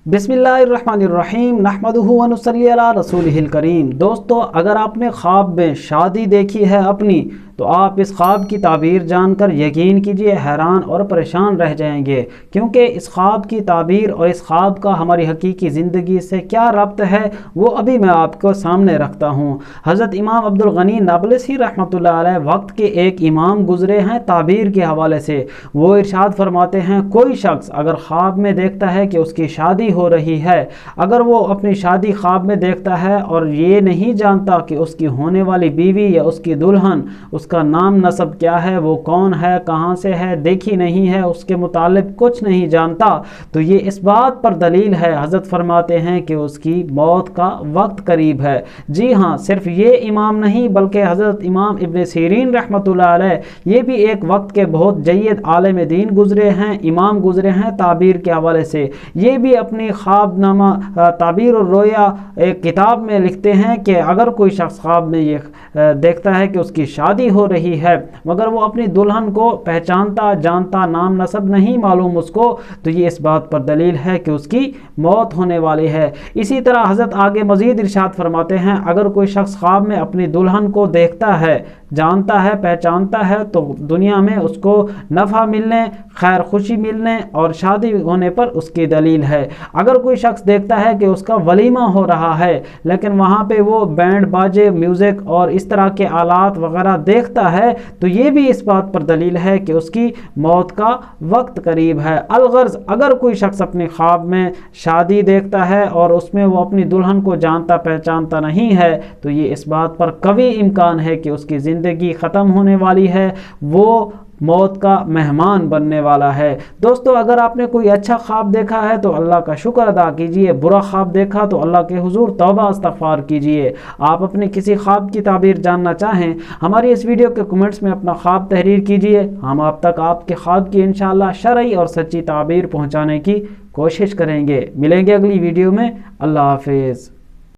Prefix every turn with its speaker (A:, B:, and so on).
A: बिस्मिल्लाहिर्रहमानिर्रहीम नहमदुहु व नुसल्ली अला रसूलिहिल करीम। दोस्तों, अगर आपने ख्वाब में शादी देखी है अपनी, तो आप इस ख्वाब की ताबीर जानकर यकीन कीजिए हैरान और परेशान रह जाएंगे, क्योंकि इस ख्वाब की ताबीर और इस ख्वाब का हमारी हकीकी ज़िंदगी से क्या रब्त है वो अभी मैं आपको सामने रखता हूँ। हज़रत इमाम अब्दुल गनी नाबलसी रहमतुल्लाह अलैह वक्त के एक इमाम गुज़रे हैं ताबीर के हवाले से। वो इरशाद फरमाते हैं, कोई शख्स अगर ख्वाब में देखता है कि उसकी शादी हो रही है, अगर वो अपनी शादी ख्वाब में देखता है और ये नहीं जानता कि उसकी होने वाली बीवी या उसकी दुल्हन, उसका नाम नसब क्या है, वो कौन है, कहाँ से है, देखी नहीं है, उसके मुतालिक कुछ नहीं जानता, तो ये इस बात पर दलील है, हज़रत फरमाते हैं कि उसकी मौत का वक्त करीब है। जी हाँ, सिर्फ ये इमाम नहीं बल्कि हज़रत इमाम इब्न सीरीन रहमतुल्लाह अलैह ये भी एक वक्त के बहुत जय्यद आलिम दीन गुज़रे हैं, इमाम गुज़रे हैं ताबीर के हवाले से। ये भी अपनी ख्वाबनामा ताबीर और रोया एक किताब में लिखते हैं कि अगर कोई शख्स ख्वाब में ये देखता है कि उसकी शादी हो रही है मगर वो अपनी दुल्हन को पहचानता जानता, नाम नसब नहीं मालूम उसको, तो ये इस बात पर दलील है कि उसकी मौत होने वाली है। इसी तरह हज़रत आगे मज़ीद इरशाद फरमाते हैं, अगर कोई शख्स ख्वाब में अपनी दुल्हन को देखता है, जानता है, पहचानता है, तो दुनिया में उसको नफ़ा मिलने, खैर खुशी मिलने और शादी होने पर उसकी दलील है। अगर कोई शख्स देखता है कि उसका वलीमा हो रहा है लेकिन वहाँ पे वो बैंड बाजे, म्यूज़िक और इस तरह के आलात वगैरह देखता है, तो ये भी इस बात पर दलील है कि उसकी मौत का वक्त करीब है। अलगर्ज़ अगर कोई शख्स अपने ख्वाब में शादी देखता है और उसमें वो अपनी दुल्हन को जानता पहचानता नहीं है, तो ये इस बात पर कवी इम्कान है कि उसकी ज़िंदगी ख़त्म होने वाली है, वो मौत का मेहमान बनने वाला है। दोस्तों, अगर आपने कोई अच्छा ख्वाब देखा है तो अल्लाह का शुक्र अदा कीजिए, बुरा ख्वाब देखा तो अल्लाह के हुजूर तौबा इस्तग़फ़ार कीजिए। आप अपने किसी ख्वाब की ताबीर जानना चाहें, हमारी इस वीडियो के कमेंट्स में अपना ख्वाब तहरीर कीजिए, हम आप तक आपके ख्वाब की इंशाअल्लाह शरई और सच्ची ताबीर पहुँचाने की कोशिश करेंगे। मिलेंगे अगली वीडियो में। अल्लाह हाफिज़।